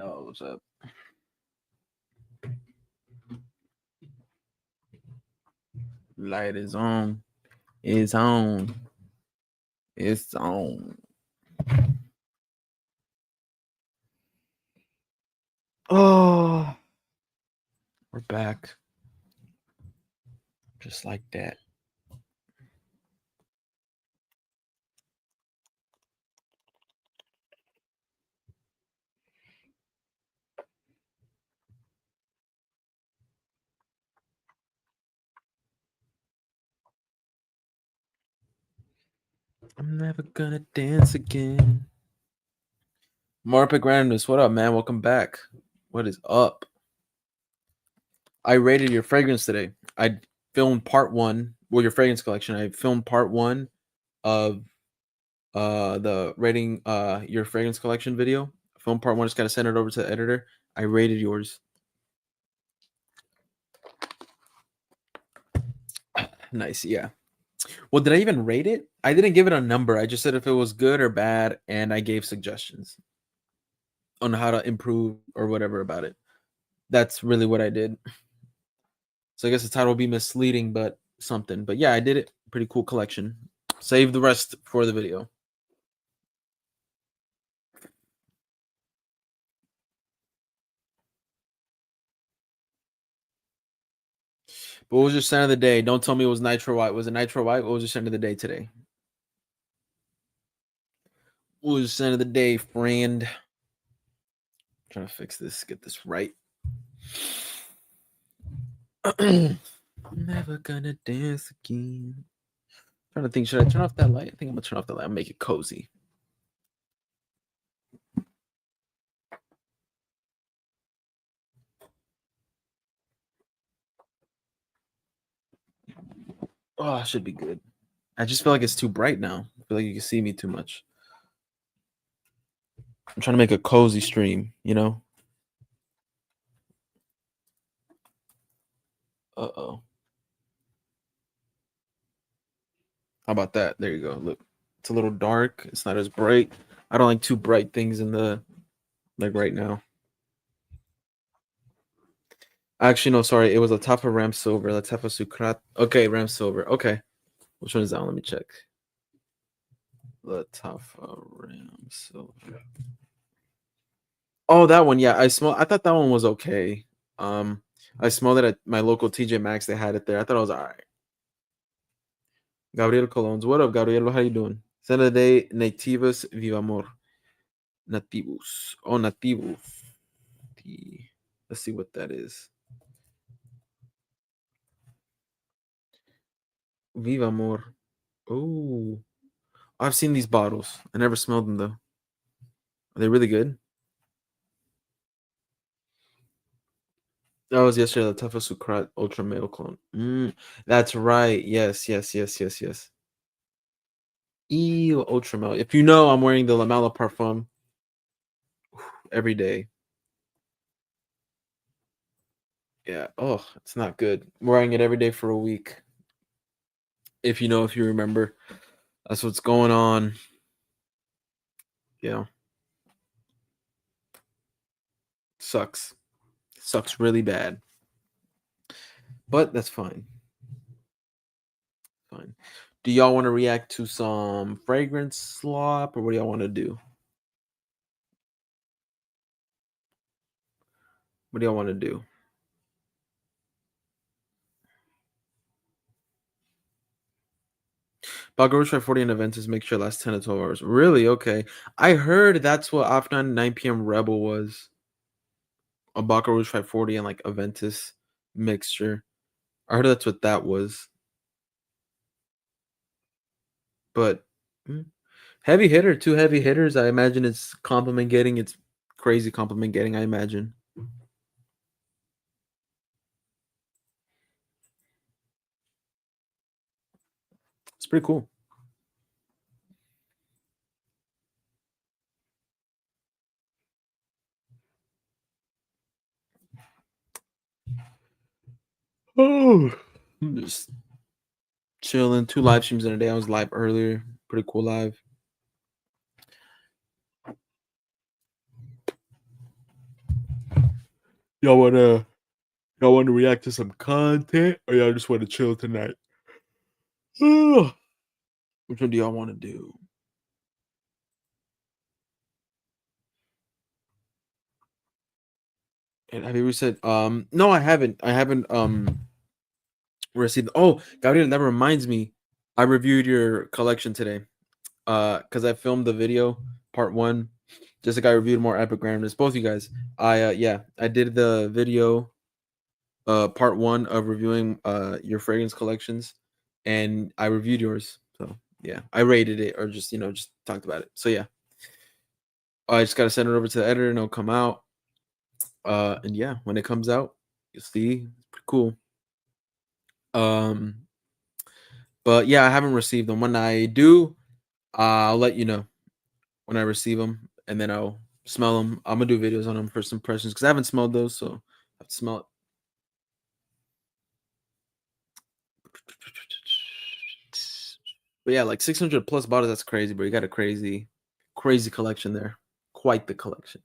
know what's up. Light is on. It's on. It's on. Oh, we're back. Just like that. I'm never gonna dance again. Marpic Randomness, what up, man? Welcome back. What is up? I rated your fragrance today. I filmed part one, well, your fragrance collection. I filmed part one of the rating your fragrance collection video. Filmed part one, just gotta send it over to the editor. I rated yours. Nice, yeah. Well, did I even rate it? I didn't give it a number. I just said if it was good or bad, and I gave suggestions on how to improve or whatever about it. That's really what I did. So I guess the title will be misleading, but something. But yeah, I did it. Pretty cool collection. Save the rest for the video. But what was your scent of the day? Don't tell me it was Nitro White. Was it Nitro White? What was your scent of the day today? What was your scent of the day, friend? Trying to fix this, get this right. I'm never gonna dance again. Trying to think, should I turn off that light? I think I'm gonna turn off the light and make it cozy. Oh, it should be good. I just feel like it's too bright now. I feel like you can see me too much. I'm trying to make a cozy stream, you know? Uh-oh. How about that? There you go. Look, it's a little dark. It's not as bright. I don't like too bright things in the, like right now. Actually, no, sorry. It was Latafa Ram Silver. Latafa Sucrat. Okay, Ram Silver. Okay. Which one is that one? Let me check. Latafa Ram Silver. Oh, that one. Yeah, I thought that one was okay. I smelled it at my local TJ Maxx. They had it there. I thought it was all right. Gabriel Colons. What up, Gabriel? How you doing? Cena de Nativus Vivamor. Nativus. Oh, Nativus. Let's see what that is. Vivamor. Oh, I've seen these bottles. I never smelled them though. Are they really good? That was yesterday. The Tufa Sucrat Ultra Male Clone. That's right. Yes. Ew, Ultra Male. If you know, I'm wearing the Lamella Parfum every day. Yeah. Oh, it's not good. I'm wearing it every day for a week. If you know, if you remember, that's what's going on. Yeah. Sucks. Sucks really bad. But that's fine. Fine. Do y'all want to react to some fragrance slop or what do y'all want to do? What do y'all want to do? Baccarat Try 40 and Aventus make sure last 10 to 12 hours. Really? Okay. I heard that's what off 9 p.m. Rebel was. A Baccarat Try 40 and like Aventus mixture. I heard that's what that was. But heavy hitter, two heavy hitters. I imagine it's compliment getting. It's crazy compliment getting, I imagine. It's pretty cool. Oh, I'm just chilling. 2 live streams in a day. I was live earlier. Pretty cool live. Y'all wanna react to some content, or y'all just want to chill tonight? Which one do y'all want to do? And have you ever said no, I haven't. I haven't received. Oh, Gabriel, that reminds me. I reviewed your collection today. Because I filmed the video part one. Just like I reviewed more Epic Randomness. Both you guys. I did the video part one of reviewing your fragrance collections, and I reviewed yours. So yeah, I rated it or just just talked about it. So yeah, I just gotta send it over to the editor and it'll come out. And yeah, when it comes out, you'll see. It's pretty cool. Um, but yeah, I haven't received them. When I do, I'll let you know when I receive them, and then I'll smell them. I'm gonna do videos on them, first impressions, because I haven't smelled those, so I have to smell it. But yeah, like 600 plus bottles. That's crazy, bro. You got a crazy, crazy collection there. Quite the collection.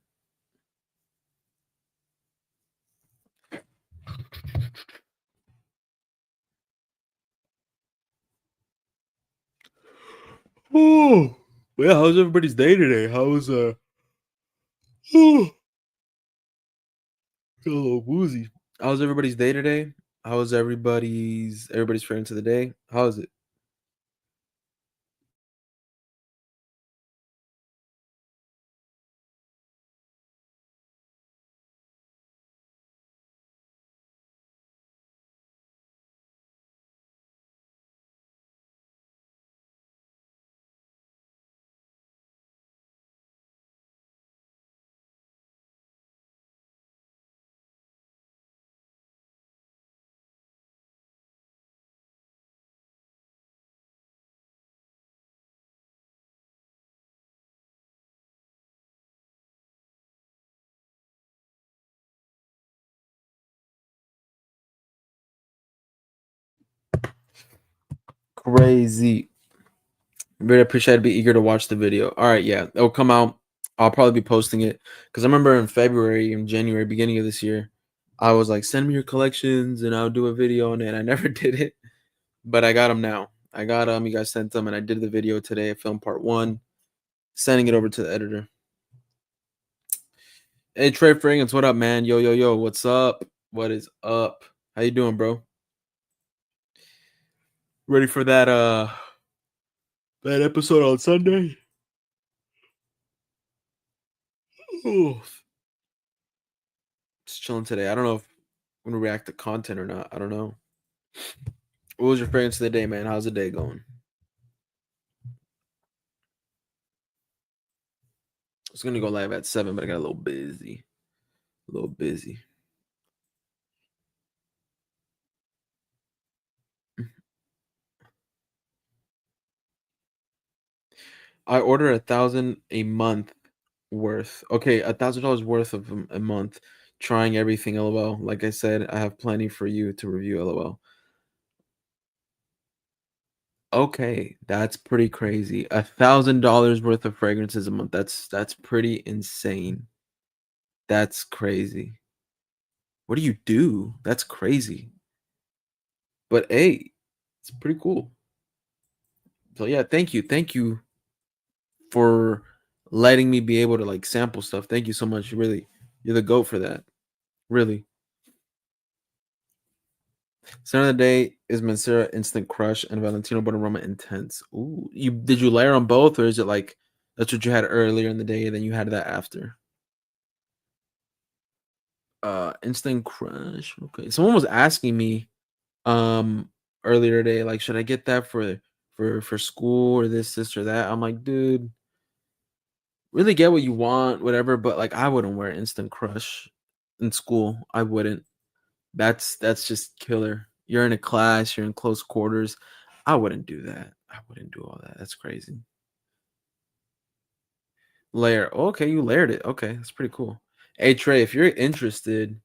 Oh, yeah. How's everybody's day today? How's oh, a little woozy. How's everybody's day today? How's everybody's friend to the day? How is it? Crazy. Very appreciate it. Be eager to watch the video. All right, yeah, it'll come out. I'll probably be posting it because I remember in February and January, beginning of this year, I was like, "Send me your collections and I'll do a video on it." I never did it, but I got them now. I got them. You guys sent them, and I did the video today. I filmed part one, sending it over to the editor. Hey Trey Fragrance, what up, man? Yo, yo, yo, what's up? What is up? How you doing, bro? Ready for that episode on Sunday? Oh, just chilling today. I don't know if I'm gonna react to content or not. I don't know. What was your fragrance of the day, man? How's the day going? I was gonna go live at 7, but I got a little busy. A little busy. I order 1,000 a month worth. Okay, $1,000 worth of a month. Trying everything. LOL. Like I said, I have plenty for you to review. LOL. Okay, that's pretty crazy. $1,000 worth of fragrances a month. That's pretty insane. That's crazy. What do you do? That's crazy. But hey, it's pretty cool. So yeah, thank you. Thank you for letting me be able to like sample stuff. Thank you so much. You're the goat for that. Really. Center of the day is Mancera Instant Crush and Valentino Bonaroma Intense. Ooh, did you layer on both, or is it like that's what you had earlier in the day, and then you had that after? Instant Crush. Okay. Someone was asking me earlier today, like, should I get that for school or this or that? I'm like, dude, really get what you want, whatever, but like I wouldn't wear Instant Crush in school. I wouldn't. That's just killer. You're in a class, you're in close quarters. I wouldn't do that. I wouldn't do all that. That's crazy. Layer. Okay, you layered it. Okay, that's pretty cool. Hey Trey, if you're interested,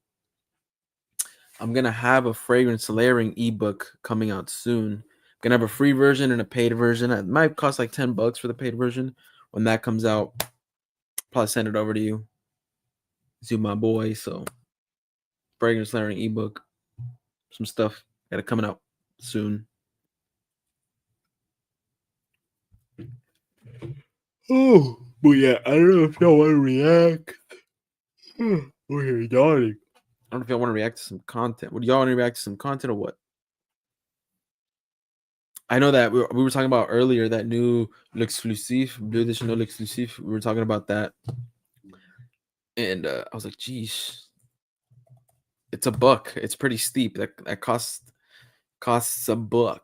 I'm gonna have a fragrance layering ebook coming out soon. I'm gonna have a free version and a paid version. It might cost like $10 for the paid version. When that comes out, probably send it over to you. To my boy. So fragrance lettering ebook. Some stuff got it coming out soon. Oh, but yeah, I don't know if y'all want to react. We're yawning. I don't know if y'all want to react to some content. Would y'all want to react to some content or what? I know that we were talking about earlier that new L'Exclusif, Bleu de Chanel L'Exclusif. We were talking about that. And I was like, geez, it's $1. It's pretty steep. That costs $1.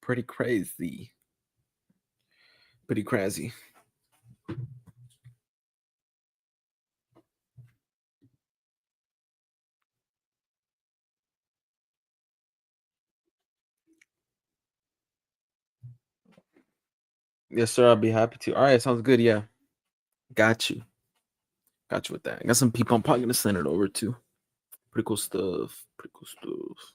Pretty crazy. Pretty crazy. Yes, sir. I'll be happy to. All right, sounds good. Yeah. Got you. Got you with that. I got some people I'm probably gonna send it over to. Pretty cool stuff. Pretty cool stuff.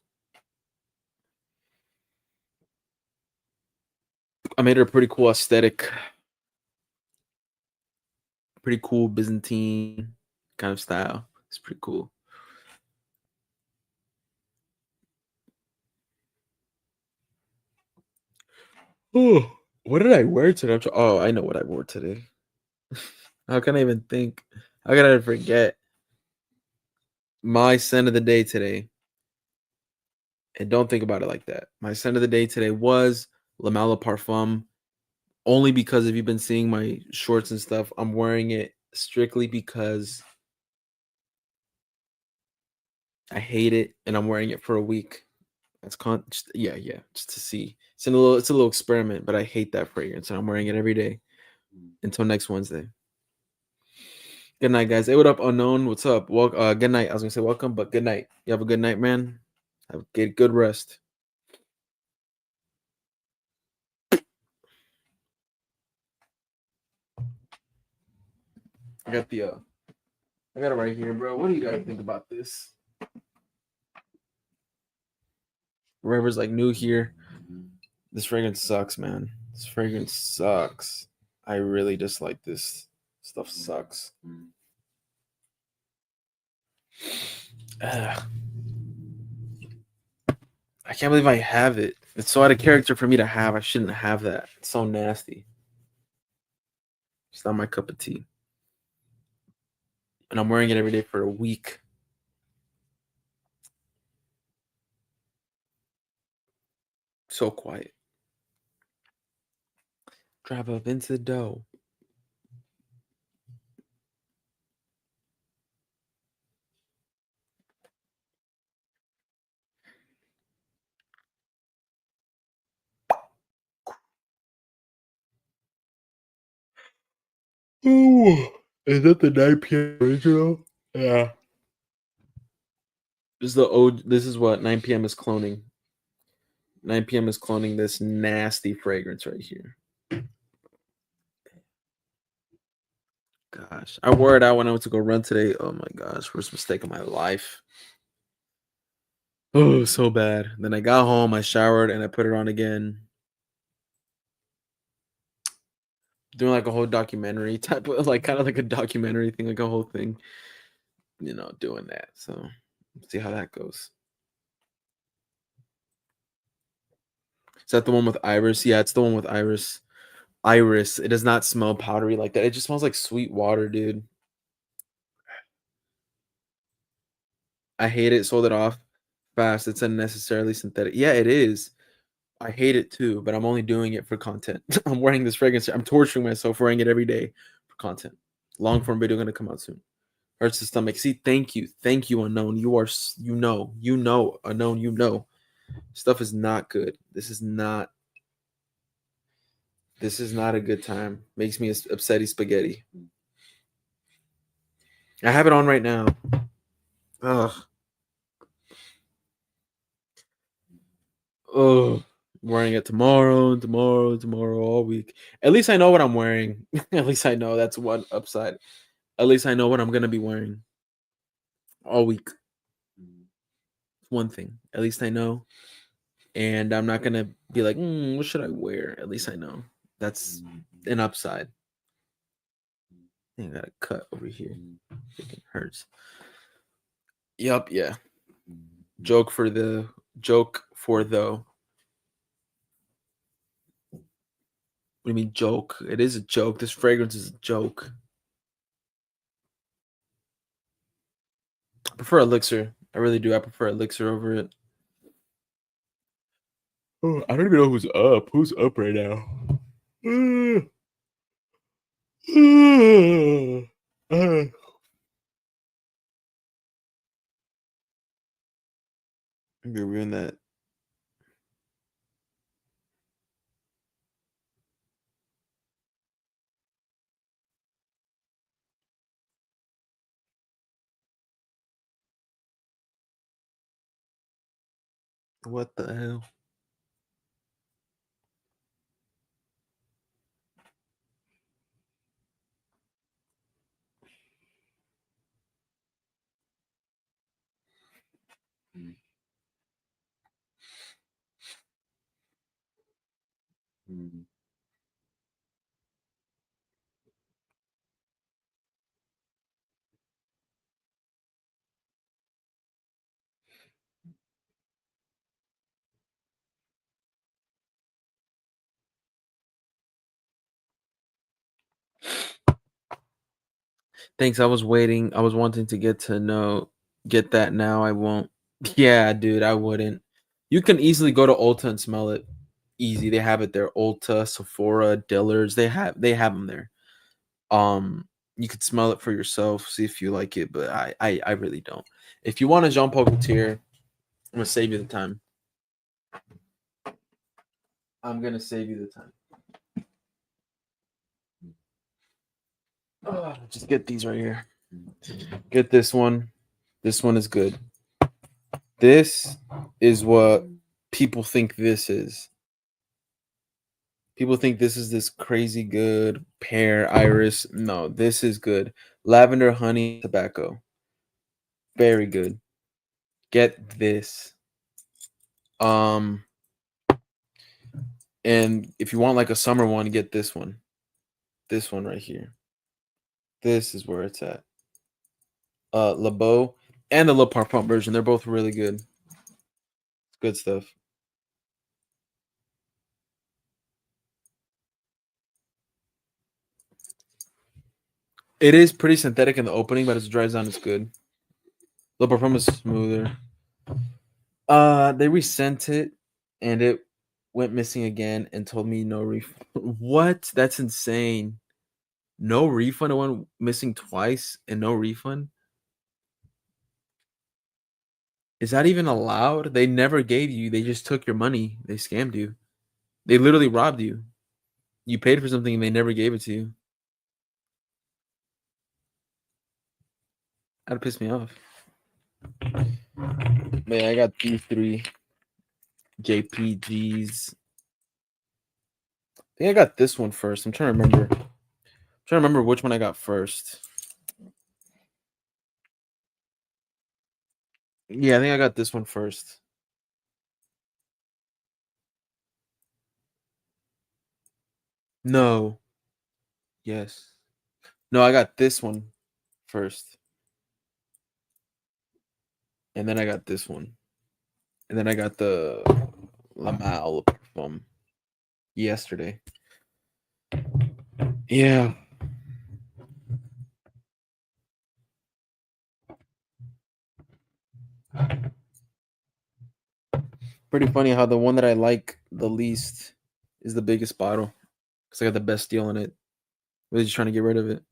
I made her a pretty cool aesthetic. Pretty cool Byzantine kind of style. It's pretty cool. Oh, what did I wear today? Oh, I know what I wore today. How can I even think? How can I forget? My scent of the day today. And don't think about it like that. My scent of the day today was La Mala Parfum. Only because if you've been seeing my shorts and stuff, I'm wearing it strictly because I hate it and I'm wearing it for a week. That's just to see. It's a little experiment, but I hate that fragrance and I'm wearing it every day until next Wednesday. Good night, guys. Hey, what up, unknown? What's up? Well, good night. I was gonna say welcome, but good night. You have a good night, man. Have a good rest. I got it right here, bro. What do you guys think about this? Whoever's like new here, this fragrance sucks, man. This fragrance sucks. I really dislike this stuff. Sucks. Ugh. I can't believe I have it. It's so out of character for me to have. I shouldn't have that. It's so nasty. It's not my cup of tea. And I'm wearing it every day for a week. So quiet. Drive up into the dough. Ooh, is that the 9 p.m. original? Yeah. This is what 9 p.m. is cloning. 9 p.m. is cloning this nasty fragrance right here. Gosh. I wore it out when I went to go run today. Oh my gosh, worst mistake of my life. Oh, so bad. Then I got home, I showered, and I put it on again. Doing like a whole documentary type of like kind of like a documentary thing, like a whole thing, doing that. So see how that goes. Is that the one with Iris? Yeah, it's the one with Iris. Iris. It does not smell powdery like that. It just smells like sweet water, dude. I hate it. Sold it off fast. It's unnecessarily synthetic. Yeah, it is. I hate it too, but I'm only doing it for content. I'm wearing this fragrance. I'm torturing myself wearing it every day for content. Long form video gonna come out soon. Hurts the stomach. See, thank you, unknown. Unknown. Stuff is not good. This is not a good time. Makes me upsetty spaghetti. I have it on right now. Ugh. Ugh. Wearing it tomorrow, all week. At least I know what I'm wearing. At least I know that's one upside. At least I know what I'm gonna be wearing all week. One thing. At least I know. And I'm not gonna be like, what should I wear? At least I know. That's an upside. I got a cut over here. It hurts. Yup, yeah. Joke for though. What do you mean joke? It is a joke. This fragrance is a joke. I prefer elixir. I really do. I prefer elixir over it. Oh, I don't even know who's up. Who's up right now? Maybe ruin that. What the hell? Thanks. I was waiting. I was wanting to get that now. I won't. Yeah, dude, I wouldn't. You can easily go to Ulta and smell it. Easy. They have it there. Ulta, Sephora, Dillard's. They have them there. You could smell it for yourself, see if you like it, but I really don't. If you want a Jean Paul Gaultier, I'm gonna save you the time. I'm gonna save you the time. Just get these right here. Get this one. This one is good. This is what people think this is. People think this is this crazy good pear iris. No, this is good. Lavender, honey, tobacco. Very good. Get this. Um, and if you want like a summer one, get this one. This one right here. This is where it's at. LeBeau and the Le Parfum version. They're both really good. Good stuff. It is pretty synthetic in the opening, but as it dries down, it's good. Le Parfum is smoother. They resent it, and it went missing again, and told me no refund. What? That's insane. No refund. It went missing twice, and no refund. Is that even allowed? They never gave you. They just took your money. They scammed you. They literally robbed you. You paid for something, and they never gave it to you. That'd piss me off. Man, I got these three JPGs. I think I got this one first. I'm trying to remember. Trying to remember which one I got first. Yeah, I think I got this one first. No. Yes. No, I got this one first. And then I got this one. And then I got the Lamal from yesterday. Yeah. Pretty funny how the one that I like the least is the biggest bottle. Because I got the best deal on it. We're just trying to get rid of it.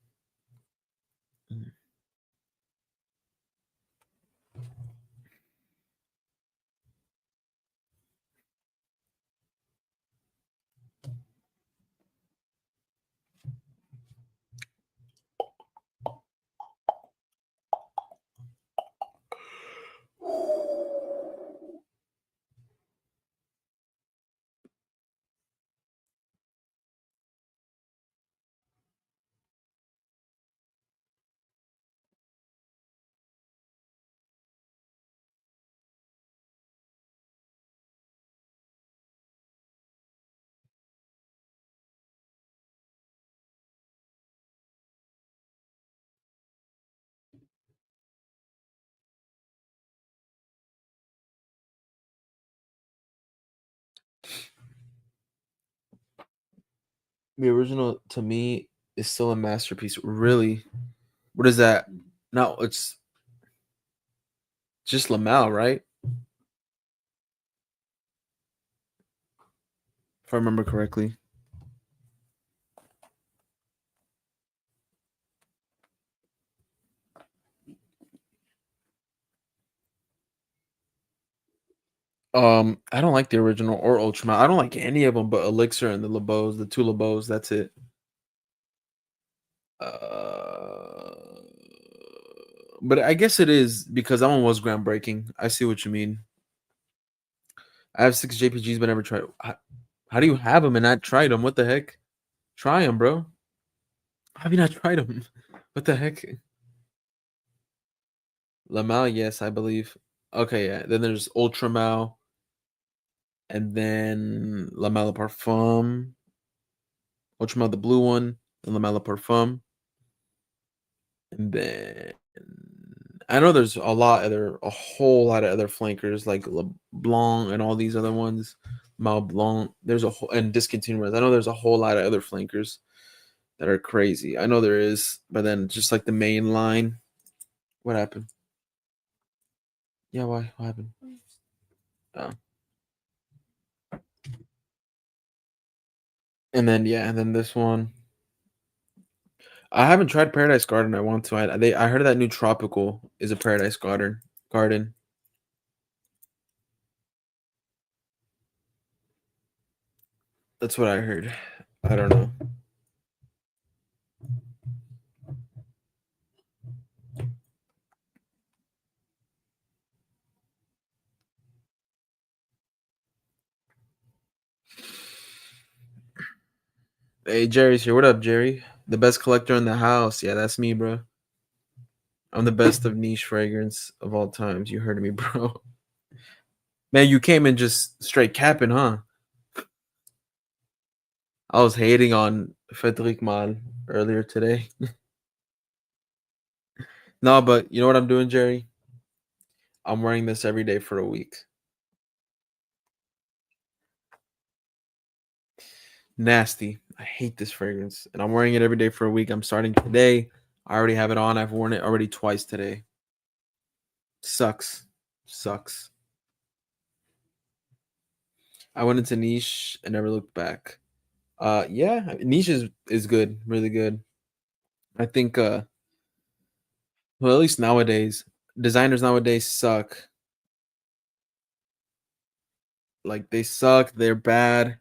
The original to me is still a masterpiece. Really, what is that? No, it's just Lamel, right? If I remember correctly. I don't like the original or Ultramel. I don't like any of them but Elixir and the LeBeaus, the two LeBeaus. That's it. Uh, but I guess it is because that one was groundbreaking. I see what you mean. I have 6 JPGs, but never tried. How do you have them and not tried them? What the heck? Try them, bro. How have you not tried them? What the heck? Lamal, yes, I believe. Okay, yeah. Then there's Ultramal, and then Lamella Parfum, Ultramal, the blue one, and Lamella Parfum, and then I know there's a whole lot of other flankers like LeBlanc and all these other ones. Mal Blanc. There's a whole and discontinuous. I know there's a whole lot of other flankers that are crazy. I know there is, but then just like the main line. What happened? Yeah, why? What happened? Oh. And then yeah, and then this one. I haven't tried Paradise Garden. I want to. I heard that new tropical is a Paradise Garden. Garden. That's what I heard. I don't know. Hey, Jerry's here. What up, Jerry? The best collector in the house. Yeah, that's me, bro. I'm the best of niche fragrance of all times. You heard me, bro. Man, you came in just straight capping, huh? I was hating on Frederic Mal earlier today. No, but you know what I'm doing, Jerry? I'm wearing this every day for a week. Nasty. I hate this fragrance. And I'm wearing it every day for a week. I'm starting today. I already have it on. I've worn it already twice today. Sucks. Sucks. I went into niche and never looked back. Yeah, niche is good, really good. I think well, at least nowadays, designers nowadays suck. Like they suck, they're bad.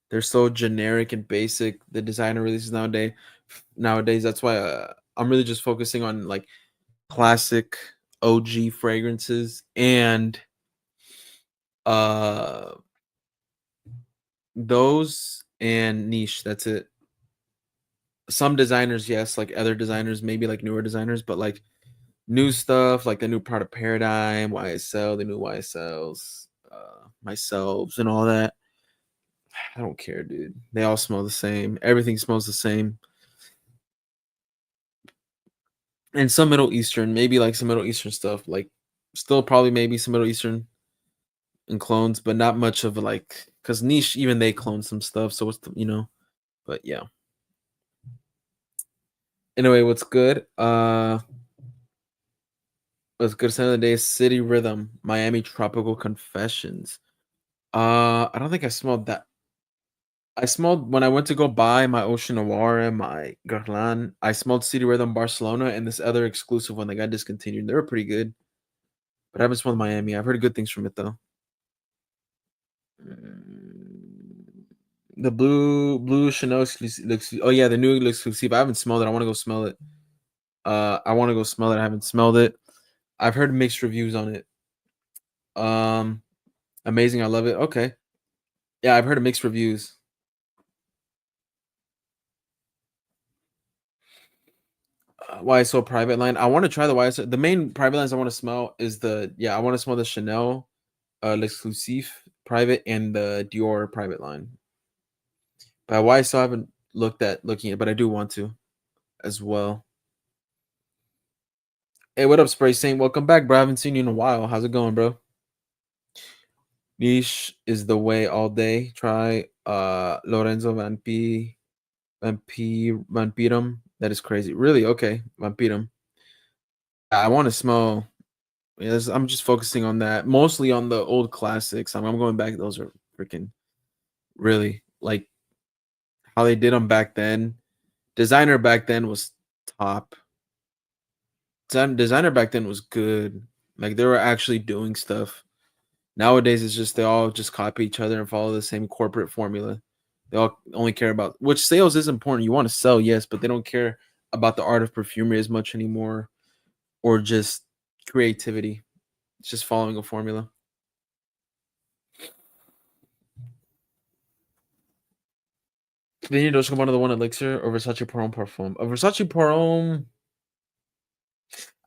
They're so generic and basic. The designer releases nowadays, that's why I'm really just focusing on like classic OG fragrances and uh those and niche. That's it. Some designers, yes, like other designers, maybe like newer designers, but like new stuff, like the new product paradigm, YSL, the new YSLs, myself, and all that. I don't care, dude. They all smell the same. Everything smells the same. And some Middle Eastern, maybe like some Middle Eastern stuff, like still probably maybe some Middle Eastern and clones, but not much of like because niche even they clone some stuff. So what's but yeah. Anyway, what's good? What's good? Sound of the day, City Rhythm, Miami Tropical Confessions. I don't think I smelled that. I smelled when I went to go buy my Ocean Noir and my Guerlain. I smelled City Rhythm Barcelona and this other exclusive one that got discontinued. They were pretty good, but I haven't smelled Miami. I've heard good things from it though. The blue Chanel exclusive. Oh yeah, the new exclusive. I haven't smelled it. I want to go smell it. I want to go smell it. I haven't smelled it. I've heard mixed reviews on it. Um, amazing. I love it. Okay. Yeah, I've heard of mixed reviews. YSL private line. I want to try the YSL. The main private lines I want to smell is I want to smell the Chanel, L'Exclusif private and the Dior private line. But YSL I haven't looking at, but I do want to as well. Hey, what up, Spray Saint? Welcome back, bro. I haven't seen you in a while. How's it going, bro? Niche is the way all day. Try Lorenzo Van P. Vampirum. That is crazy. Really? Okay. Vampirum. I want to smell. Yes, I'm just focusing on that. Mostly on the old classics. I'm going back. Those are freaking really like how they did them back then. Designer back then was top. Designer back then was good. Like they were actually doing stuff. Nowadays, it's just they all just copy each other and follow the same corporate formula. They all only care about which sales is important. You want to sell, yes, but they don't care about the art of perfumery as much anymore, or just creativity. It's just following a formula. Vinny Dolce Gabbana, the one elixir, or Versace Pour Homme Parfum. A Versace Pour Homme.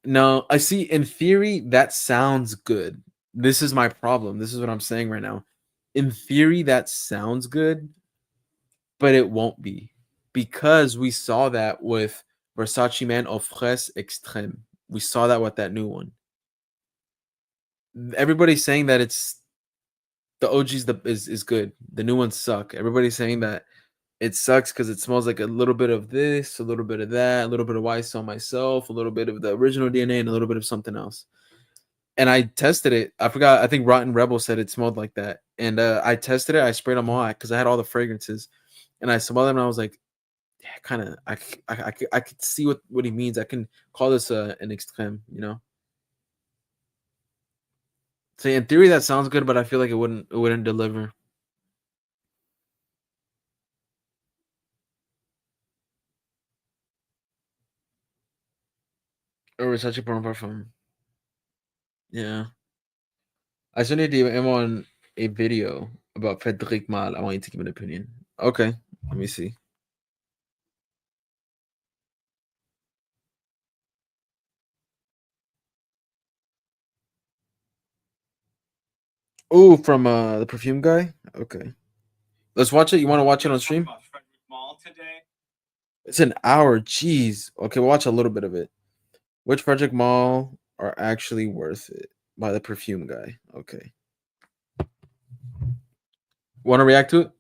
No, I see. In theory, that sounds good. This is my problem. This is what I'm saying right now. In theory, that sounds good, but it won't be because we saw that with Versace Man Au Frais Extreme. We saw that with that new one. Everybody's saying that it's the OG's is good. The new ones suck. Everybody's saying that it sucks because it smells like a little bit of this, a little bit of that, a little bit of YSL myself, a little bit of the original DNA, and a little bit of something else. And I tested it. I forgot. I think Rotten Rebel said it smelled like that. And I tested it. I sprayed them all because I had all the fragrances, and I smelled them. And I was like, yeah, kind of. I could see what he means. I can call this an extreme. You know. So in theory, that sounds good, but I feel like it wouldn't deliver. Or Versace Pour Homme Parfum. Yeah. I still need to him on a video about Frederic Mal. I want you to give an opinion. Okay, let me see. Oh, from the perfume guy. Okay, let's watch it. You want to watch it on stream? It's an hour. Jeez. Okay, we'll watch a little bit of it. Which Frederic Mall are actually worth it by the perfume guy? Okay. Want to react to it?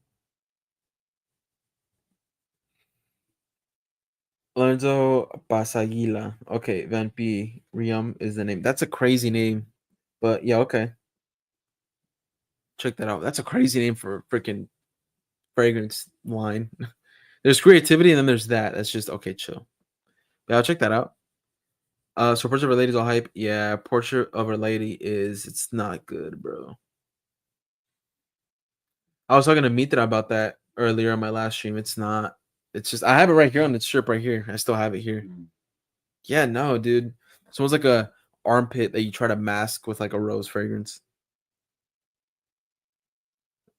Lorenzo Basagila. Okay, Van P. Riam is the name. That's a crazy name, but yeah, okay. Check that out. That's a crazy name for a freaking fragrance line. There's creativity and then there's that. That's just okay, chill. Yeah, I'll check that out. So Portrait of a Lady's all hype. Yeah, Portrait of a Lady it's not good, bro. I was talking to Mitra about that earlier on my last stream. It's not. It's just I have it right here on the strip right here. I still have it here. Yeah, no, dude. It smells like a armpit that you try to mask with like a rose fragrance.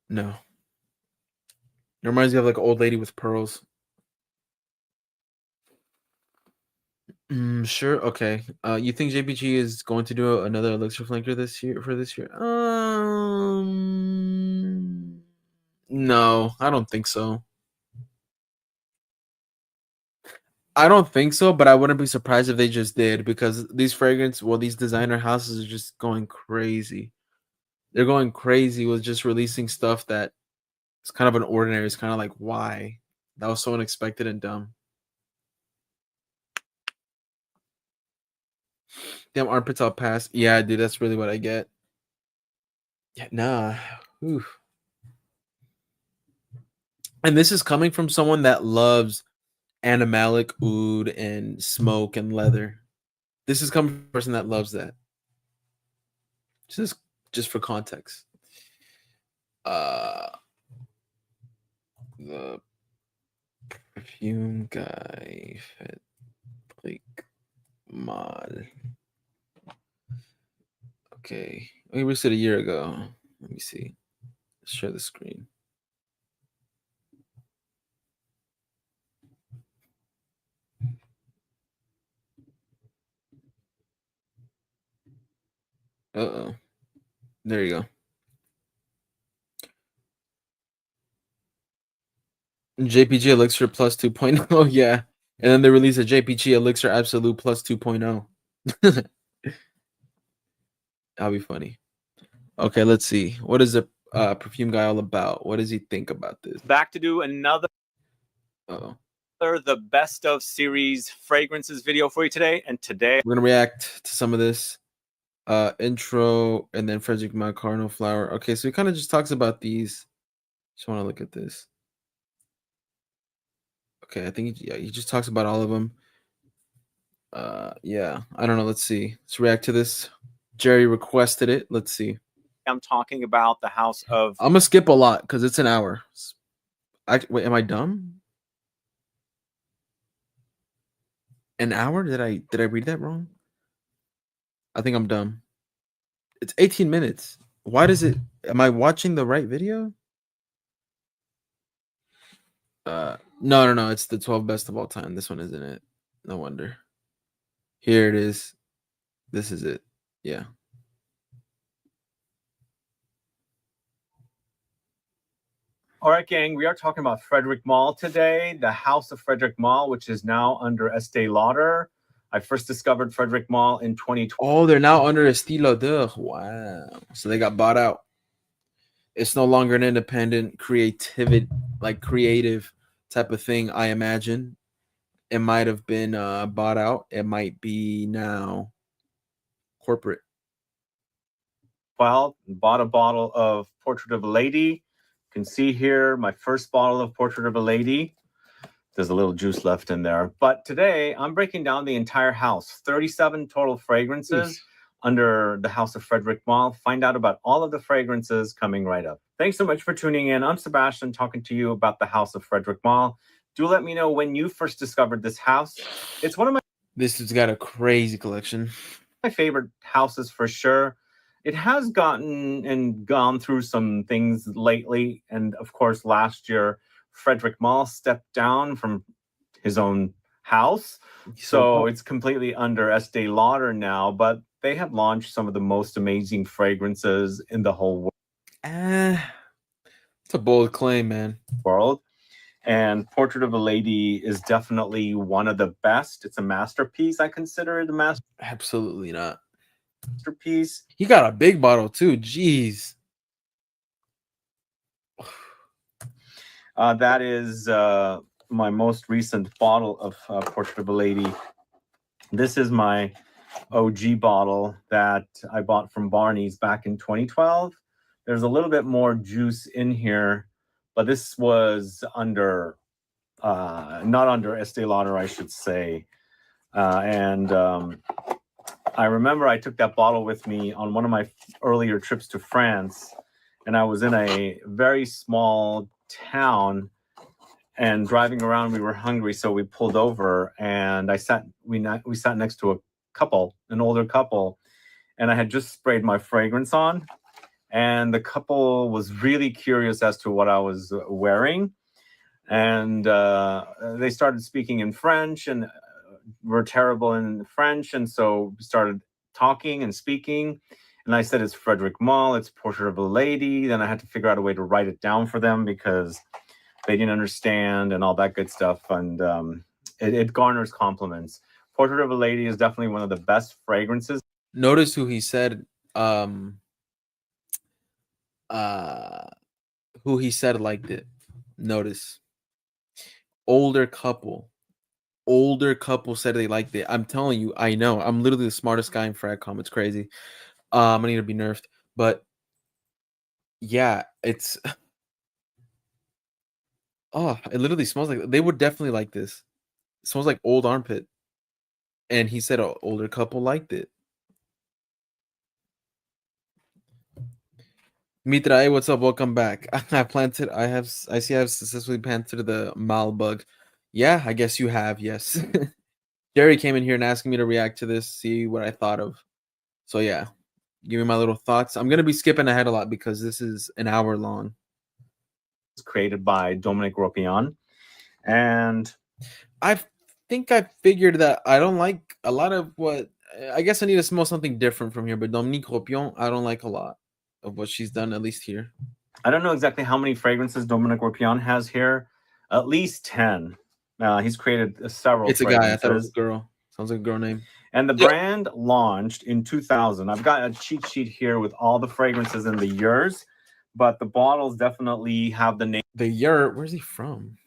No. It reminds me of like an old lady with pearls. Sure. Okay. You think JPG is going to do another elixir flanker this year for this year? No, I don't think so. I don't think so, but I wouldn't be surprised if they just did because these designer houses are just going crazy. They're going crazy with just releasing stuff that it's kind of an ordinary. It's kind of like why that was so unexpected and dumb. Damn armpits all pass. Yeah, dude, that's really what I get. Yeah, nah. Oof. And this is coming from someone that loves animalic oud and smoke and leather. This is coming from a person that loves that. Just for context. Uh the perfume guy Frederic Mal. Okay. We released it a year ago. Let me see. Let's share the screen. Uh-oh. There you go. JPG Elixir plus 2.0. Yeah. And then they release a JPG Elixir Absolute plus 2.0. That'll be funny. Okay, let's see. What is the perfume guy all about? What does he think about this? Back to do another. Uh-oh. The best of series fragrances video for you today. And today we're gonna react to some of this intro and then Frederic Malle Cardinal Flower. Okay, so he kind of just talks about these. Just want to look at this. Okay, I think he just talks about all of them. Yeah, I don't know. Let's see. Let's react to this. Jerry requested it. Let's see. I'm talking about the House of. I'm gonna skip a lot because it's an hour. Wait, am I dumb? An hour? Did I read that wrong? I think I'm dumb. It's 18 minutes. Why does it? Am I watching the right video? No. It's the 12 best of all time. This one isn't it. No wonder. Here it is. This is it. Yeah. All right, gang, we are talking about Frederic Malle today, the House of Frederic Malle, which is now under Estee Lauder. I first discovered Frederic Malle in 2020. Oh, they're now under Estee Lauder. Wow. So they got bought out. It's no longer an independent creative type of thing, I imagine. It might have been bought out. It might be now corporate. Well, bought a bottle of Portrait of a Lady. You can see here my first bottle of Portrait of a Lady. There's a little juice left in there. But today I'm breaking down the entire house. 37 total fragrances under the House of Frederic Malle. Find out about all of the fragrances coming right up. Thanks so much for tuning in. I'm Sebastian, talking to you about the House of Frederic Malle. Do let me know when you first discovered this house. It's one of my... This has got a crazy collection. My favorite houses for sure. It has gone through some things lately. And of course, last year, Frederic Malle stepped down from his own house. So it's completely under Estee Lauder now, but they have launched some of the most amazing fragrances in the whole world. It's a bold claim, man. And Portrait of a Lady is definitely one of the best. It's a masterpiece. I consider it a masterpiece. Absolutely not. Masterpiece. He got a big bottle too. Jeez. That is my most recent bottle of Portrait of a Lady. This is my OG bottle that I bought from Barney's back in 2012. There's a little bit more juice in here, but this was under, not under Estee Lauder, I should say. I remember I took that bottle with me on one of my earlier trips to France, and I was in a very small town, and driving around, we were hungry, so we pulled over, and we sat next to a couple, an older couple, and I had just sprayed my fragrance on, and the couple was really curious as to what I was wearing, and they started speaking in French, and we're terrible in French, and so we started talking and speaking, and I said, it's Frederic Malle, it's Portrait of a Lady. Then I had to figure out a way to write it down for them because they didn't understand and all that good stuff, and it garners compliments. Portrait of a Lady is definitely one of the best fragrances. Notice who he said liked it. Notice. Older couple said they liked it. I'm telling you, I know. I'm literally the smartest guy in Fragcom. It's crazy. I need to be nerfed. But yeah, it's it literally smells like they would definitely like this. It smells like old armpit. And he said an older couple liked it. Mitra, what's up? Welcome back. I see I've successfully planted the Malle bug. Yeah, I guess you have, yes. Jerry came in here and asking me to react to this, see what I thought of. So yeah, give me my little thoughts. I'm gonna be skipping ahead a lot because this is an hour long. It's created by Dominique Ropion. And I think I figured that I don't like a lot of what I guess I need to smell something different from here, but Dominique Ropion, I don't like a lot of what she's done, at least here. I don't know exactly how many fragrances Dominique Ropion has here. At least 10. He's created several. It's a guy. I thought it was a girl. Sounds like a girl name. And the brand launched in 2000. I've got a cheat sheet here with all the fragrances in the years, but the bottles definitely have the name. The year. Where's he from?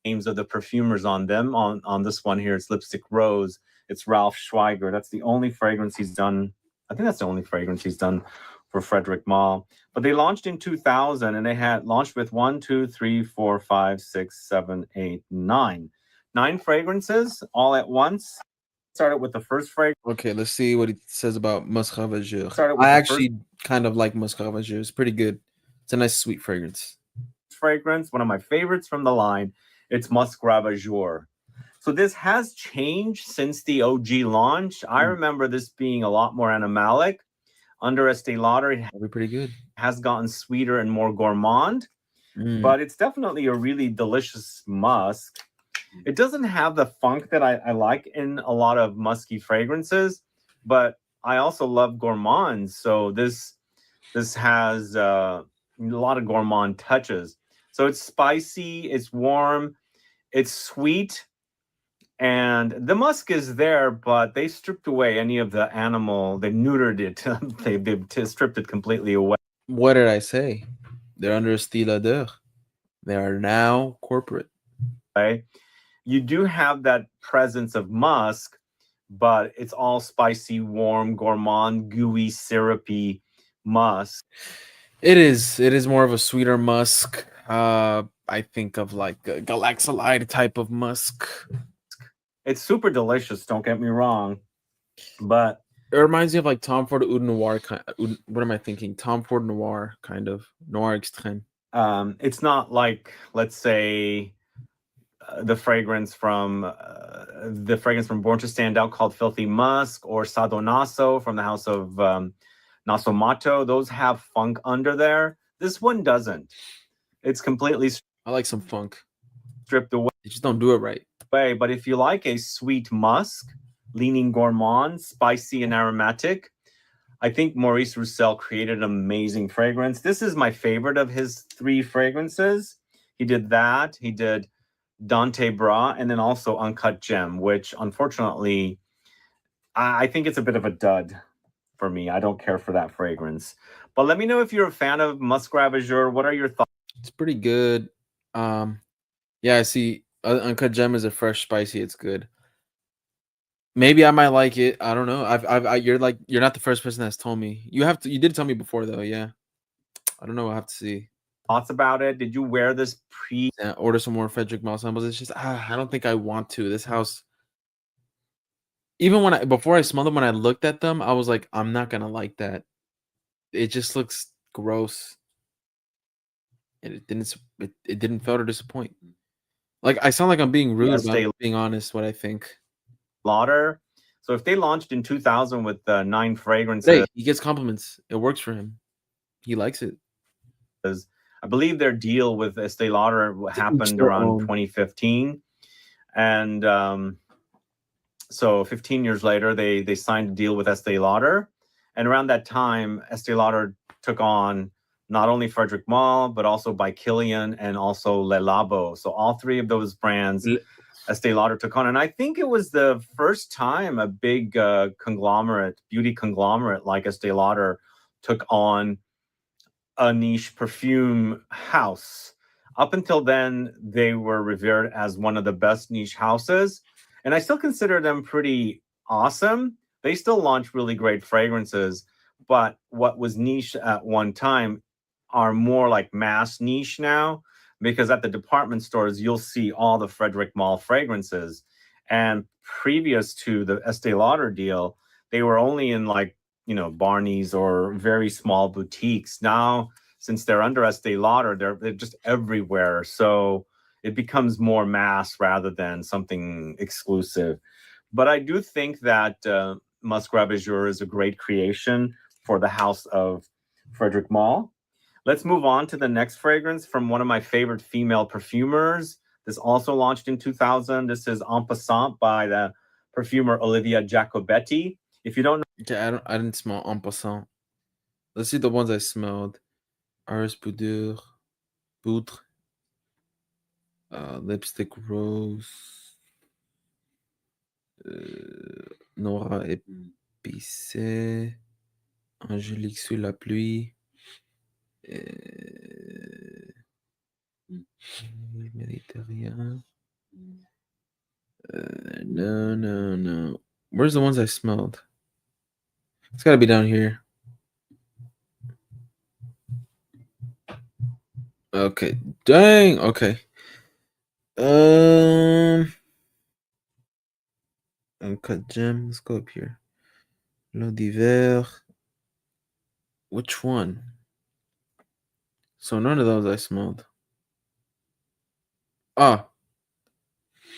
names of the perfumers on them. On this one here, it's Lipstick Rose. It's Ralph Schweiger. That's the only fragrance he's done. I think that's the only fragrance he's done for Frederic Malle. But they launched in 2000, and they had launched with 1, 2, 3, 4, 5, 6, 7, 8, 9. 9 fragrances all at once. Started with the first fragrance. Okay, let's see what he says about Musc Ravageur. Started with I the actually kind of like Musc Ravageur. It's pretty good. It's a nice sweet fragrance. Fragrance, one of my favorites from the line. It's Musc Ravageur. So this has changed since the OG launch. I remember this being a lot more animalic. Under Estee Lauder, it That'll be pretty good. has gotten sweeter and more gourmand, but it's definitely a really delicious musk. It doesn't have the funk that I like in a lot of musky fragrances, but I also love gourmands. So this has a lot of gourmand touches. So it's spicy, it's warm, it's sweet, and the musk is there, but they stripped away any of the animal. They neutered it. They've stripped it completely away. What did I say? They're under Estee Lauder. They are now corporate. You do have that presence of musk, but it's all spicy, warm, gourmand, gooey, syrupy musk. It is more of a sweeter musk. I think of like a Galaxolide type of musk. It's super delicious, don't get me wrong, but it reminds me of like Tom Ford Oud Noir kind. What am I thinking? Tom Ford Noir kind of Noir Extreme. It's not like, let's say, the fragrance from Born to Stand Out called Filthy Musk, or Sado Naso from the house of Naso Mato. Those have funk under there. This one doesn't. It's completely I like some funk. Stripped away. They just don't do it right. But if you like a sweet musk, leaning gourmand, spicy and aromatic, I think Maurice Roussel created an amazing fragrance. This is my favorite of his 3 fragrances. He did that. He did Dante Bras, and then also Uncut Gem, which unfortunately, I think it's a bit of a dud for me. I don't care for that fragrance. But let me know if you're a fan of Musc Ravageur. What are your thoughts? It's pretty good. Yeah, I see. Uncut Gem is a fresh, spicy. It's good. Maybe I might like it. I don't know. You're not the first person that's told me. You did tell me before though. Yeah. I don't know. I'll have to see. Thoughts about it? Did you wear this Yeah, order some more Frederic Malle samples? It's just I don't think I want to. This house. Even before I smelled them, when I looked at them, I was like, I'm not gonna like that. It just looks gross. And it didn't fail to disappoint. Like, I sound like I'm being rude, but I'm being honest what I think. Lauder. So if they launched in 2000 with 9 fragrances, hey, he gets compliments. It works for him. He likes it. I believe their deal with Estee Lauder happened around 2015, and so 15 years later, they signed a deal with Estee Lauder, and around that time, Estee Lauder took on not only Frederic Malle, but also by Kilian and also Le Labo. So all 3 of those brands Estee Lauder took on. And I think it was the first time a big beauty conglomerate like Estee Lauder took on a niche perfume house. Up until then, they were revered as one of the best niche houses. And I still consider them pretty awesome. They still launch really great fragrances. But what was niche at one time are more like mass niche now, because at the department stores, you'll see all the Frederic Malle fragrances. And previous to the Estee Lauder deal, they were only in like, Barney's or very small boutiques. Now, since they're under Estee Lauder, they're just everywhere. So it becomes more mass rather than something exclusive. But I do think that Musc Ravageur is a great creation for the house of Frederic Malle. Let's move on to the next fragrance from one of my favorite female perfumers. This also launched in 2000. This is En Passant by the perfumer Olivia Jacobetti. If you don't know, okay, I didn't smell En Passant. Let's see the ones I smelled. Iris Poudre, Lipstick Rose, Nora Épicée, Angélique sous la pluie, Méditerranéen. No. Where's the ones I smelled? It's got to be down here. Okay. Dang. Okay. Uncut gem. Let's go up here. L'eau d'hiver. Which one? So none of those I smelled. Ah,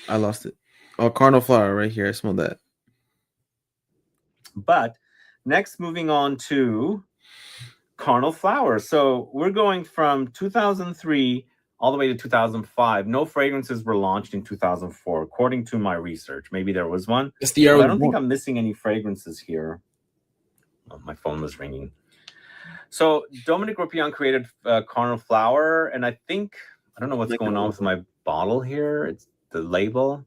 I lost it. Oh, Cardinal Flower right here. I smelled that. But next, moving on to Carnal Flower. So we're going from 2003 all the way to 2005. No fragrances were launched in 2004, according to my research. Maybe there was one. It's the year But I don't think I'm missing any fragrances here. Oh, my phone was ringing. So Dominic Ropion created Carnal Flower, and I think, I don't know what's going on with my bottle here. It's the label.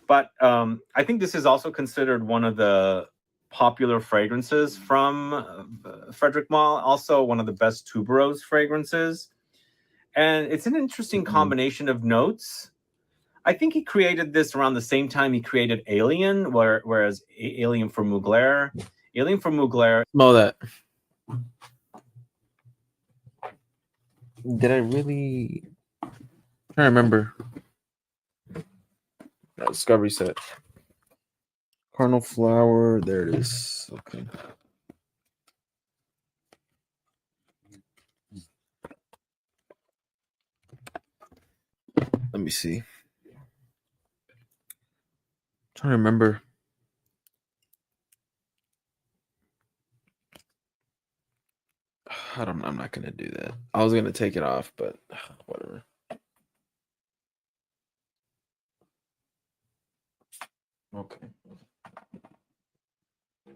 But I think this is also considered one of the popular fragrances from Frederic Malle, also one of the best tuberose fragrances. And it's an interesting combination of notes. I think he created this around the same time he created Alien, whereas Alien for Mugler. Alien for Mugler. Smell that. Did I really? I'm trying to remember. Discovery set. Carnal Flower. There it is. Okay. Let me see. I'm trying to remember. I'm not gonna do that. I was gonna take it off, but whatever. Okay.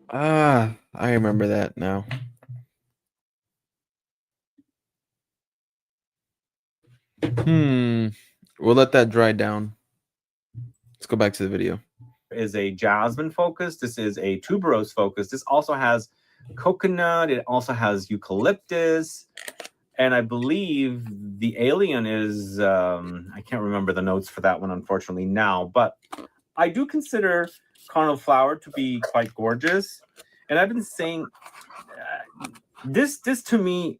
I remember that now. We'll let that dry down. Let's go back to the video. Is a jasmine focus. This is a tuberose focus. This also has coconut. It also has eucalyptus. And I believe the Alien is, I can't remember the notes for that one, unfortunately, now. But I do consider Carnal Flower to be quite gorgeous. And I've been saying, this to me,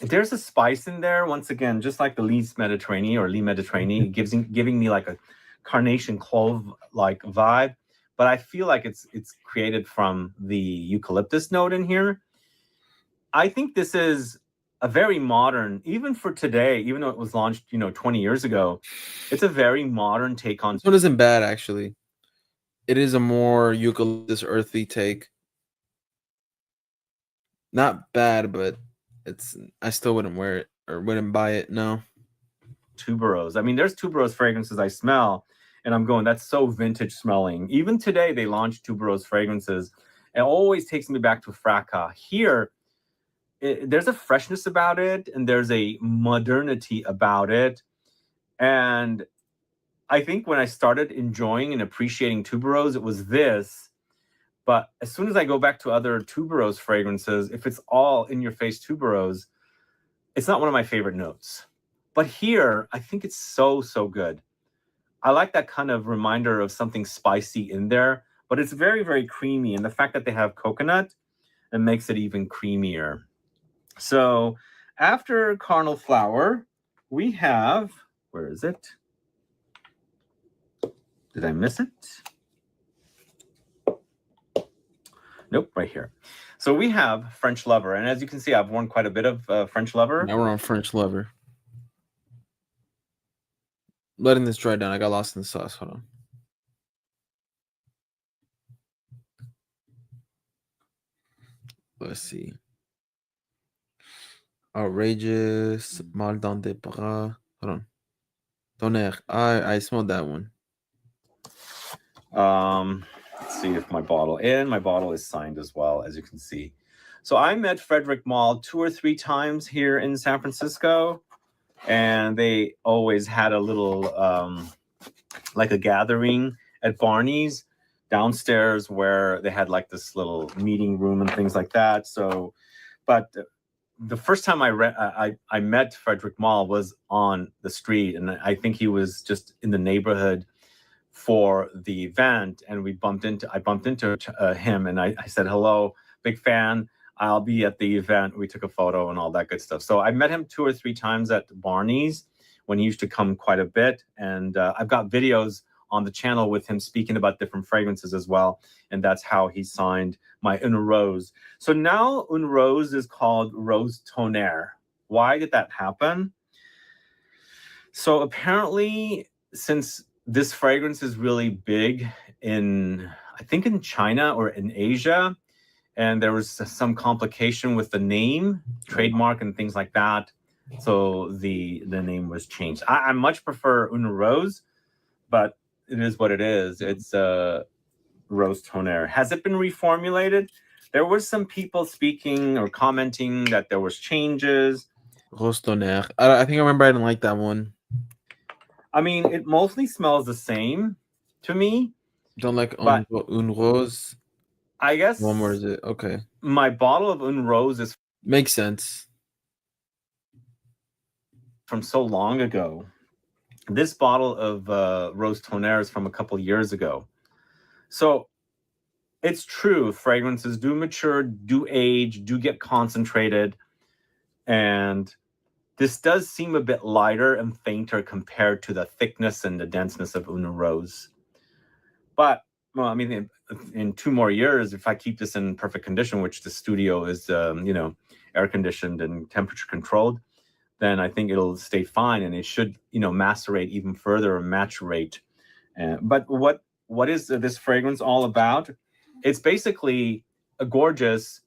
there's a spice in there. Once again, just like the Lys Mediterranean or Lee Mediterranean, giving me like a carnation clove like vibe. But I feel like it's created from the eucalyptus note in here. I think this is a very modern, even for today, even though it was launched, 20 years ago, it's a very modern take on. This one isn't bad, actually. It is a more eucalyptus earthy take. Not bad, but I still wouldn't wear it or wouldn't buy it. No. Tuberose. I mean, there's tuberose fragrances I smell, and I'm going, that's so vintage smelling. Even today, they launch tuberose fragrances. It always takes me back to Fracas. Here, there's a freshness about it, and there's a modernity about it. And I think when I started enjoying and appreciating tuberose, it was this. But as soon as I go back to other tuberose fragrances, if it's all in-your-face tuberose, it's not one of my favorite notes. But here, I think it's so, so good. I like that kind of reminder of something spicy in there, but it's very, very creamy. And the fact that they have coconut, it makes it even creamier. So after Carnal Flower, we have, where is it? Did I miss it? Nope, right here. So we have French Lover. And as you can see, I've worn quite a bit of French Lover. Now we're on French Lover. Letting this dry down. I got lost in the sauce. Hold on. Let's see. Outrageous. Mal dans des bras. Hold on. Tonnerre. I smelled that one. Let's see if my bottle is signed as well, as you can see. So I met Frederic Malle 2 or 3 times here in San Francisco, and they always had a little like a gathering at Barney's downstairs where they had like this little meeting room and things like that. So, but the first time I met Frederick Malle was on the street, and I think he was just in the neighborhood for the event, and I bumped into him, and I said hello, big fan. I'll be at the event. We took a photo and all that good stuff. So I met him 2 or 3 times at Barney's when he used to come quite a bit, and I've got videos on the channel with him speaking about different fragrances as well, and that's how he signed my Une Rose. So now Une Rose is called Rose Tonnerre. Why did that happen? So apparently, since this fragrance is really big in, I think, in China or in Asia, and there was some complication with the name, trademark, and things like that, so the name was changed. I much prefer Une Rose, but it is what it is. It's Rose Tonnerre. Has it been reformulated? There were some people speaking or commenting that there was changes. Rose Tonnerre. I think I remember I didn't like that one. I mean, it mostly smells the same to me. Don't like But Une Rose. I guess One more is it? Okay. my bottle of Une Rose is Makes sense. from so long ago. This bottle of Rose Tonnerre is from a couple years ago. So it's true, fragrances do mature, do age, do get concentrated. And this does seem a bit lighter and fainter compared to the thickness and the denseness of Une Rose. But, well, I mean, in 2 more years, if I keep this in perfect condition, which the studio is, air conditioned and temperature controlled, then I think it'll stay fine, and it should, macerate even further or maturate. But what is this fragrance all about? It's basically a gorgeous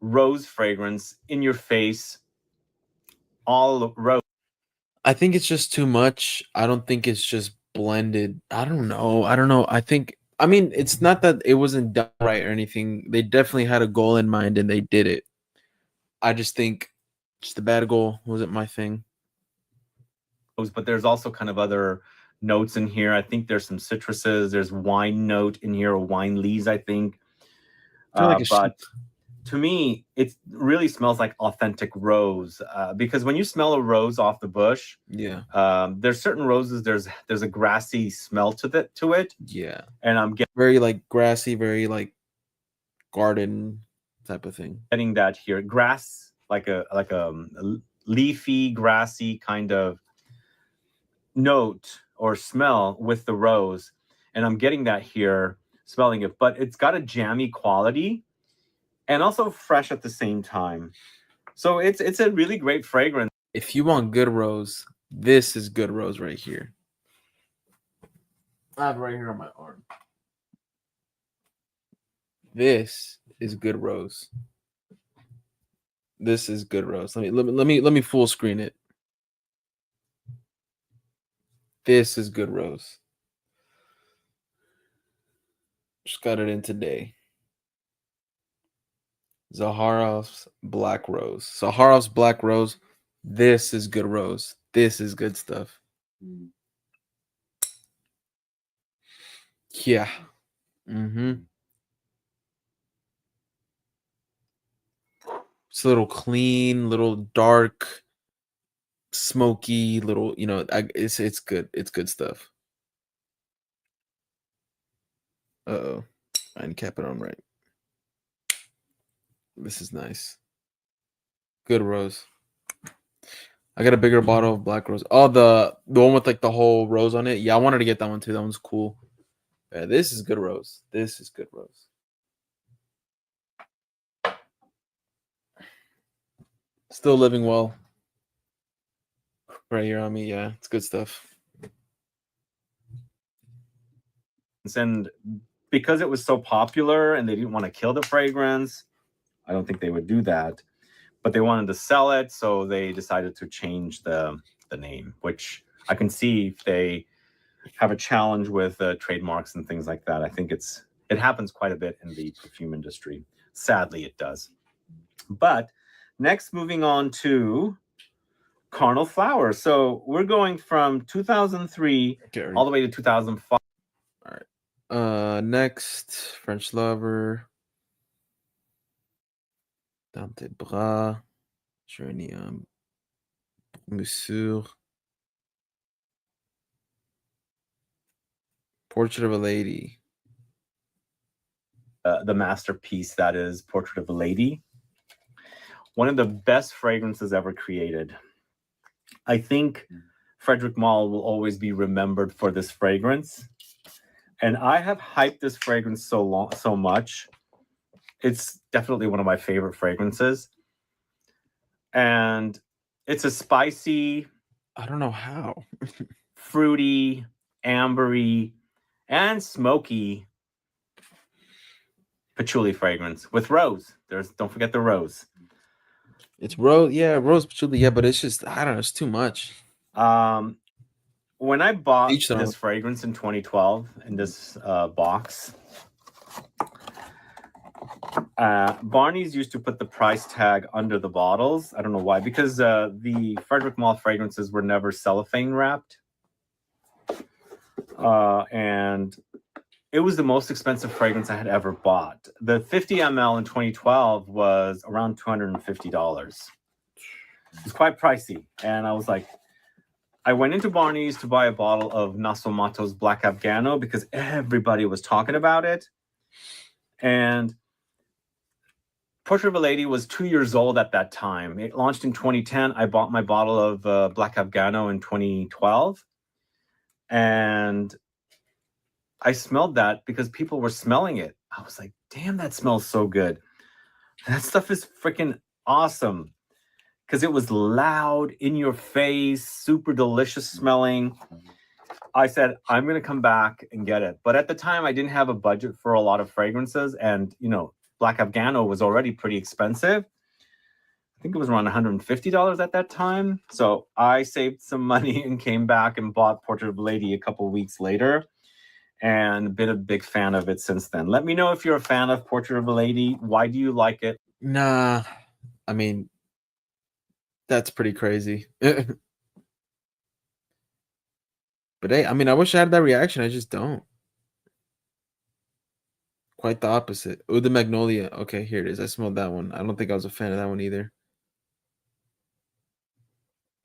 rose fragrance in your face, all rose. I think it's just too much. I don't think it's just blended. I don't know. I mean, it's not that it wasn't done right or anything. They definitely had a goal in mind and they did it. I just think just a bad goal wasn't my thing. But there's also kind of other notes in here. I think there's some citruses. There's wine note in here, or wine lees, I think. But to me, it really smells like authentic rose, because when you smell a rose off the bush, there's certain roses. There's a grassy smell to it. Yeah, and I'm getting very like grassy, very like garden type of thing. Getting that here, grass, like a leafy, grassy kind of note or smell with the rose, and I'm getting that here, smelling it. But it's got a jammy quality and also fresh at the same time. So it's a really great fragrance. If you want good rose, this is good rose right here. I have it right here on my arm. This is good rose. This is good rose. Let me full screen it. This is good rose. Just got it in today. Zaharov's Black Rose. Zaharov's Black Rose. This is good rose. This is good stuff. Yeah. It's a little clean, little dark, smoky, little, it's good. It's good stuff. Uh-oh. I didn't cap it on right. This is nice. Good rose. I got a bigger bottle of Black Rose. Oh, the one with like the whole rose on it. Yeah, I wanted to get that one too. That one's cool. Yeah, this is good rose. This is good rose. Still living well. Right here on me. Yeah, it's good stuff. And because it was so popular and they didn't want to kill the fragrance, I don't think they would do that. But they wanted to sell it, so they decided to change the name, which I can see if they have a challenge with trademarks and things like that. I think it happens quite a bit in the perfume industry. Sadly, it does. But next, moving on to Carnal Flower. So we're going from 2003 all the way to 2005. All right. Next, French Lover. Dame de Bras. Is there any Monsieur Portrait of a Lady? The masterpiece that is Portrait of a Lady. One of the best fragrances ever created. I think Frederic Malle will always be remembered for this fragrance. And I have hyped this fragrance so much. It's definitely one of my favorite fragrances. And it's a spicy, I don't know how. fruity, ambery, and smoky patchouli fragrance with rose. Don't forget the rose. It's rose, yeah, rose patchouli, yeah, but it's just I don't know, it's too much. When I bought Each their own. this fragrance in 2012 in this box, Barney's used to put the price tag under the bottles. I don't know why, because the Frederic Malle fragrances were never cellophane wrapped. And it was the most expensive fragrance I had ever bought. The 50 ml in 2012 was around $250. It's quite pricey. And I was like, I went into Barney's to buy a bottle of Naso Mato's Black Afghano because everybody was talking about it. And Portrait of a Lady was 2 years old at that time. It launched in 2010. I bought my bottle of Black Afghano in 2012. And I smelled that because people were smelling it. I was like, damn, that smells so good. That stuff is freaking awesome. Because it was loud, in your face, super delicious smelling. I said, I'm going to come back and get it. But at the time, I didn't have a budget for a lot of fragrances. And, you know, Black Afghano was already pretty expensive. I think it was around $150 at that time. So I saved some money and came back and bought Portrait of a Lady a couple weeks later. And been a big fan of it since then. Let me know if you're a fan of Portrait of a Lady. Why do you like it? Nah, I mean, that's pretty crazy. But hey, I mean, I wish I had that reaction. I just don't. Quite the opposite. Eau de Magnolia. Okay, here it is. I smelled that one. I don't think I was a fan of that one either.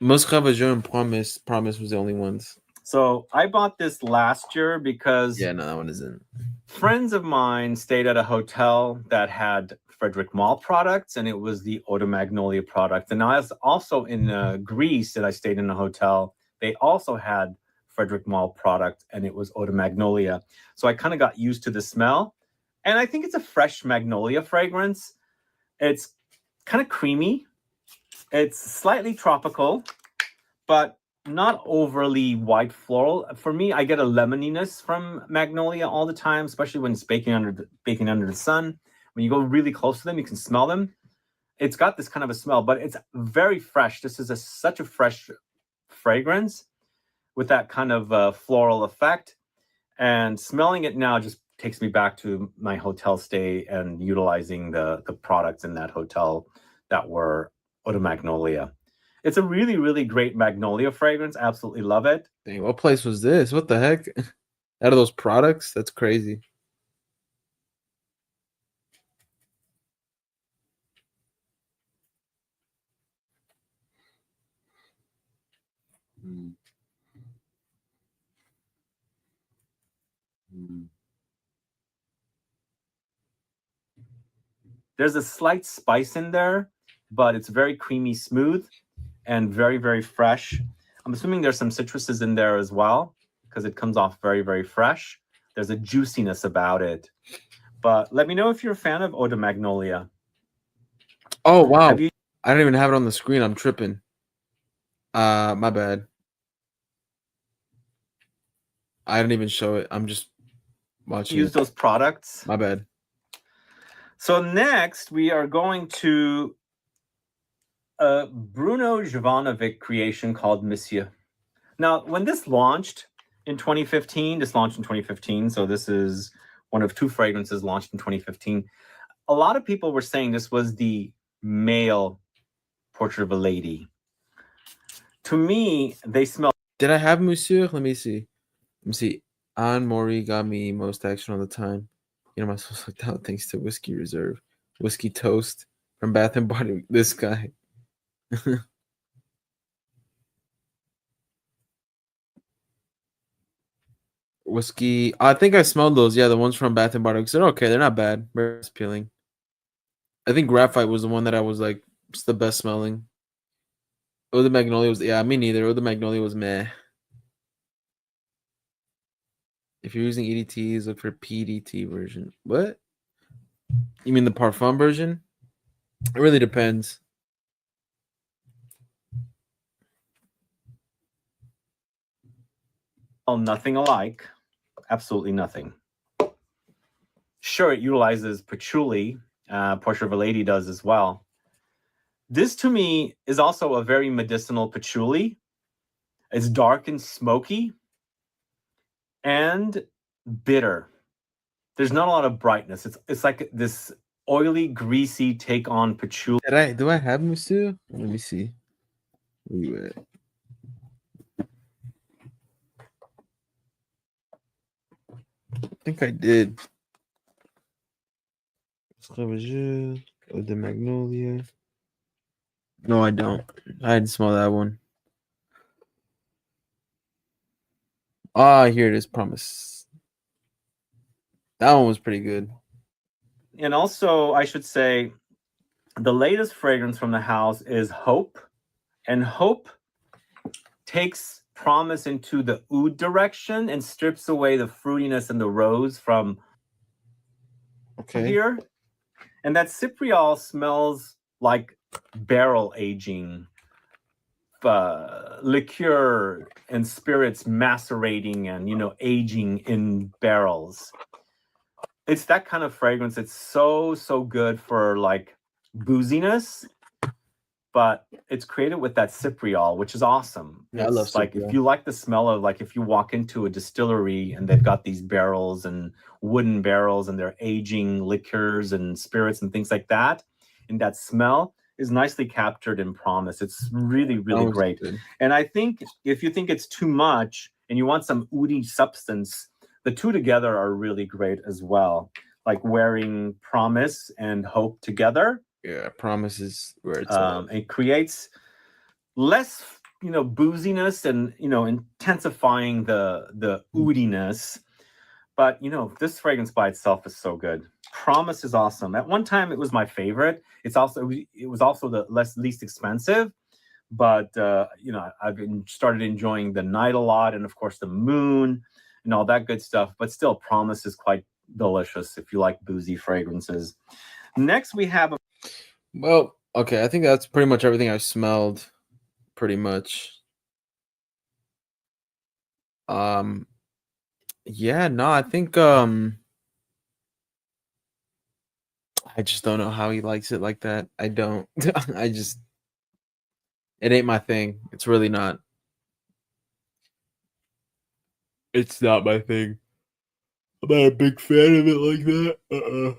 Most Ravageur and Promise was the only ones. So I bought this last year because Yeah, no, that one isn't. friends of mine stayed at a hotel that had Frederic Malle products, and it was the Eau de Magnolia product. And I was also in Greece, that I stayed in a hotel. They also had Frederic Malle product, and it was Eau de Magnolia. So I kind of got used to the smell. And I think it's a fresh magnolia fragrance. It's kind of creamy. It's slightly tropical, but not overly white floral. For me, I get a lemoniness from magnolia all the time, especially when it's baking under the sun. When you go really close to them, you can smell them. It's got this kind of a smell, but it's very fresh. This is such a fresh fragrance with that kind of floral effect. And smelling it now just takes me back to my hotel stay and utilizing the products in that hotel that were Eau de Magnolia. It's a really, really great magnolia fragrance. Absolutely love it. Dang, what place was this? What the heck? Out of those products? That's crazy. There's a slight spice in there, but it's very creamy, smooth, and very, very fresh. I'm assuming there's some citruses in there as well because it comes off very, very fresh. There's a juiciness about it. But let me know if you're a fan of Eau de Magnolia. Oh, wow. Have you I don't even have it on the screen. I'm tripping. My bad. I didn't even show it. I'm just watching used it. those products? My bad. So next, we are going to a Bruno Jovanovic creation called Monsieur. Now, when this launched in 2015, so this is one of two fragrances launched in 2015. A lot of people were saying this was the male Portrait of a Lady. To me, they smell. Did I have Monsieur? Let me see. Let me see. Anne Maury got me most action all the time. You know, my soul's like that thanks to Whiskey Reserve. Whiskey Toast from Bath and Body. This guy. Whiskey. I think I smelled those. Yeah, the ones from Bath and Body Works. They're okay. They're not bad. Very appealing. I think Graphite was the one that I was like, it's the best smelling. Oh, the Magnolia was, yeah, me neither. Oh, the Magnolia was meh. If you're using EDTs, look for PDT version. What? You mean the Parfum version? It really depends. Nothing alike. Absolutely nothing. Sure, it utilizes patchouli. Portrait of a Lady does as well. This to me is also a very medicinal patchouli. It's dark and smoky and bitter. There's not a lot of brightness. It's like this oily, greasy take on patchouli. Do I have Musu? Let me see. Where you at? I think I did. Oh, the Magnolia. No, I don't. I didn't smell that one. Ah, here it is. Promise. That one was pretty good. And also, I should say, the latest fragrance from the house is Hope. And Hope takes Promise into the oud direction and strips away the fruitiness and the rose from here. And that Cypriol smells like barrel aging, liqueur and spirits macerating and, aging in barrels. It's that kind of fragrance. It's so good for like booziness, but it's created with that Cypriol, which is awesome. Yeah, I love It's like Cypriol. if you like the smell of, like, if you walk into a distillery and they've got these barrels and wooden barrels and they're aging liquors and spirits and things like that, and that smell is nicely captured in Promise. It's really great. Good. And I think if you think it's too much and you want some oody substance, the two together are really great as well. Like wearing Promise and Hope together. Yeah, Promise is where it's at. It creates less, booziness and, intensifying the oudiness. But, this fragrance by itself is so good. Promise is awesome. At one time, it was my favorite. It was also the least expensive. But, I've started enjoying the Night a lot, and of course the Moon and all that good stuff. But still, Promise is quite delicious if you like boozy fragrances. Next, we have Well, okay, I think that's pretty much everything I've smelled, pretty much. Yeah, no, I think I just don't know how he likes it like that. I don't. It ain't my thing. It's really not. It's not my thing. I'm not a big fan of it like that.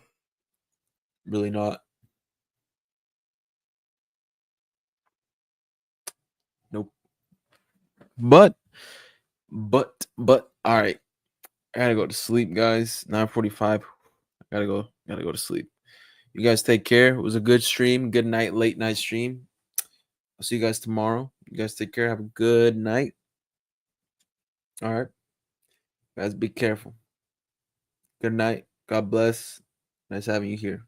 Really not. Nope. But all right. I gotta go to sleep, guys. 9:45. Gotta go to sleep. You guys take care. It was a good stream. Good night, late night stream. I'll see you guys tomorrow. You guys take care. Have a good night. All right. Guys, be careful. Good night. God bless. Nice having you here.